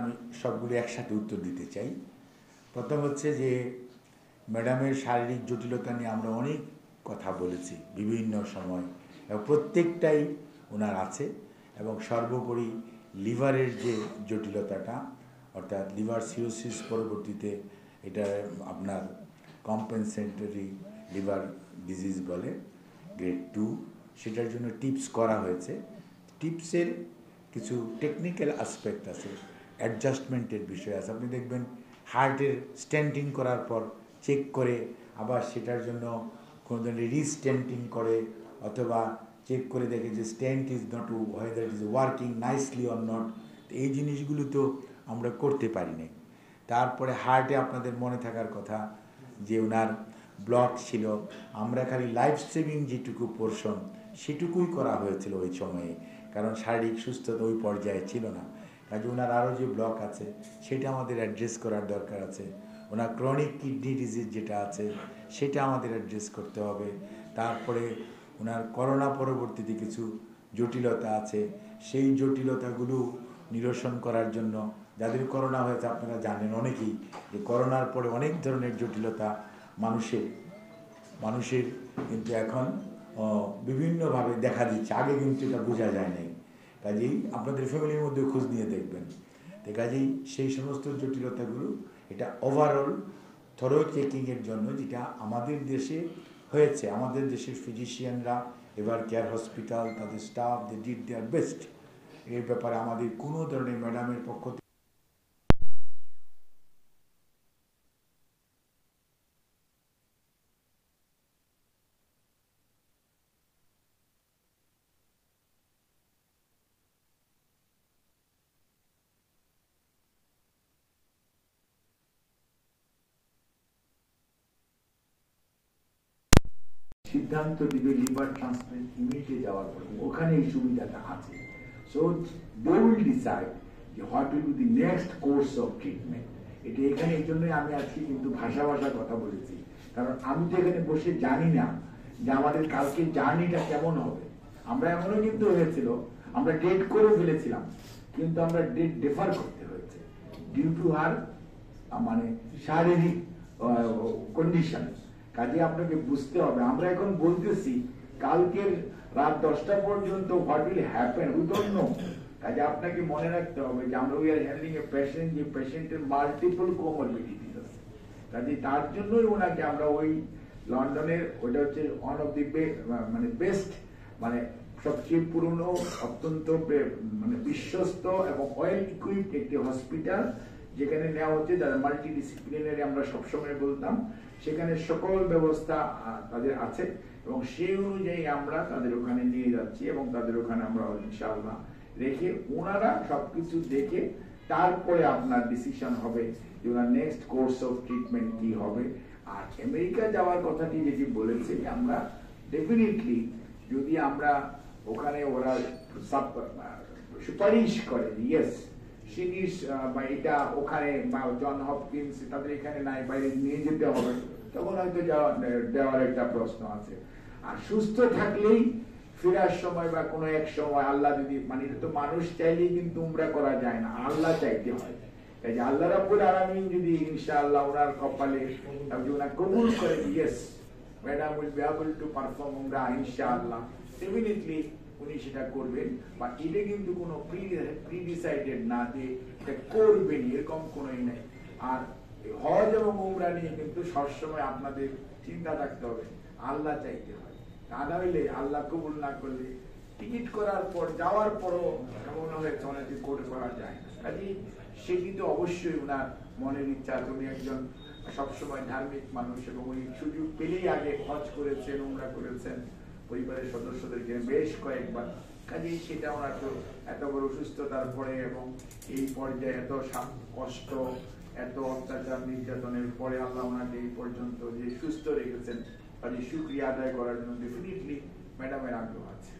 আমি সবগুলো একসাথে উত্তর দিতে চাই। প্রথম হচ্ছে যে ম্যাডামের শারীরিক জটিলতা নিয়ে আমরা অনেক কথা বলেছি বিভিন্ন সময়, এবং প্রত্যেকটাই ওনার আছে। এবং সর্বোপরি লিভারের যে জটিলতাটা, অর্থাৎ লিভার সিরোসিস পরবর্তীতে এটা আপনার কম্পেনসেটরি লিভার ডিজিজ বলে, গ্রেড 2, সেটার জন্য টিপস করা হয়েছে। টিপসের কিছু টেকনিক্যাল আসপেক্ট আছে, অ্যাডজাস্টমেন্টের বিষয় আছে। আপনি দেখবেন হার্টের স্ট্যান্টিং করার পর চেক করে আবার সেটার জন্য কোনো ধরনের রিস্ট্যান্টিং করে, অথবা চেক করে দেখে যে stent is not whether it is working nicely or not. এই জিনিসগুলো তো আমরা করতে পারি নাই। তারপরে হার্টে আপনাদের মনে থাকার কথা যে ওনার ব্লক ছিল, আমরা খালি লাইফ সেভিং যেটুকু পোর্শন সেটুকুই করা হয়েছিল ওই সময়ে, কারণ শারীরিক সুস্থতা ওই পর্যায়ে ছিল না। কাজে ওনার আরও যে ব্লক আছে সেটা আমাদের অ্যাড্রেস করার দরকার আছে। ওনার ক্রনিক কিডনি ডিজিজ যেটা আছে সেটা আমাদের অ্যাড্রেস করতে হবে। তারপরে ওনার করোনা পরবর্তীতে কিছু জটিলতা আছে, সেই জটিলতাগুলো নিরসন করার জন্য, যাদের করোনা হয়েছে আপনারা জানেন অনেকেই যে করোনার পরে অনেক ধরনের জটিলতা মানুষের কিন্তু এখন বিভিন্নভাবে দেখা দিচ্ছে, আগে কিন্তু এটা বোঝা যায় নাই। কাজেই আপনাদের ফ্যামিলির মধ্যে খোঁজ নিয়ে দেখবেন। তো কাজেই সেই সমস্ত জটিলতাগুলো এটা ওভারঅল থরো চেকিংয়ের জন্য যেটা আমাদের দেশে হয়েছে, আমাদের দেশের ফিজিশিয়ানরা এবার কেয়ার হসপিটাল তাদের staff they did their best. এর ব্যাপারে আমাদের কোনো ধরনের ম্যাডামের পক্ষ থেকে সিদ্ধান্ত দিবে লিভার ট্রান্সপ্লান্ট ইউনিটে যাওয়ার পর, ওখানে এই সুবিধাটা আছে। সো দে উইল ডিসাইড যে what will be the next course of treatment. এটা এখানে এই জন্যই আমি আজকে কিন্তু ভাষা কথা বলেছি, কারণ আমি তো এখানে বসে জানি না যে আমাদের কালকে জার্নিটা কেমন হবে। আমরা এমনও কিন্তু হয়েছিল আমরা ডেট করে ফেলেছিলাম, কিন্তু আমরা ডেট ডেফার করতে হয়েছে ডিউ টু হার মানে শারীরিক কন্ডিশন। কাজে আপনাকে বুঝতে হবে, আমরা এখন বলতেছি কালকের রাত 10টা পর্যন্ত what will happen we don't know. কাজে আপনাকে মনে রাখতে হবে যে আমরা we are handling a patient, যে পেশেন্টের মাল্টিপল কোমরবিডিটিস আছে। কাজে তার জন্যই ওনাকে আমরা ওই লন্ডনের, ওটা হচ্ছে ওয়ান অফ দি মানে বেস্ট, মানে সবচেয়ে পুরনো, অত্যন্ত মানে বিশ্বস্ত এবং ওয়েল ইকুইপড একটি হসপিটাল, যেখানে নেওয়া হচ্ছে যারা মাল্টি ডিসিপ্লিনারি আমরা সবসময় বলতাম, সেখানে সকল ব্যবস্থা তাদের আছে এবং সেই অনুযায়ী আমরা তাদের ওখানে নিয়ে যাচ্ছি এবং তাদের ওখানে আমরা ইনশাআল্লাহ রেখে ওনারা সবকিছু দেখে তারপরে আপনার ডিসিশন হবে যে ওনার নেক্সট কোর্স অফ ট্রিটমেন্ট কি হবে। আর আমেরিকা যাওয়ার কথাটি যেটি বলেছে, আমরা ডেফিনেটলি যদি আমরা ওখানে ওরা সুপারিশ করে ইয়েস সিরিজ বা এটা ওখানে বা জন হপকিন্স তাদের এখানে নাই, বাইরে নিয়ে যেতে হবে, তখন হয়তো দেওয়ার একটা প্রশ্ন আছে। আর সুস্থ থাকলেই ফেরার সময় বা কোনো এক সময় আল্লাহ যদি, মানে এটা তো মানুষ চাইলেই কিন্তু উমরা করা যায় না, আল্লাহ চাইতে হয়। তাই যে আল্লাহ রাব্বুল আলামিন যদি ইনশাআল্লাহ ওনার কপালে ওনার কবুল করে, yes madam will be able to perform উমরা ইনশাআল্লাহ, ডেফিনেটলি উনি সেটা করবেন। বা এটা কিন্তু কোনো প্রিডিসাইডেড না যে এটা করবেন এরকম কোনোই নাই। আর হজ এবং উমরা নিয়ে কিন্তু সবসময় আপনাদের চিন্তা রাখতে হবে, আল্লাহ চাইতে হয়। তা না হইলে আল্লাহ কবুল না করলে টিকিট করার পর যাওয়ার পরও এমন হয়েছে অনেকে করা যায় না। কাজে সেটি তো অবশ্যই ওনার মনের ইচ্ছা। উনি একজন সবসময় ধার্মিক মানুষ এবং উনি সুযোগ পেলেই আগে হজ করেছেন, উমরা করেছেন পরিবারের সদস্যদেরকে বেশ কয়েকবার। কাজেই সেটা ওনার তো এত বড় অসুস্থতার পরে এবং এই পর্যায়ে এত কষ্ট, এত অত্যাচার নির্যাতনের পরে আল্লাহ ওনাকে এই পর্যন্ত যে সুস্থ রেখেছেন, তাদের শুকরিয়া আদায় করার জন্য ডেফিনেটলি ম্যাডামের আগ্রহ আছে।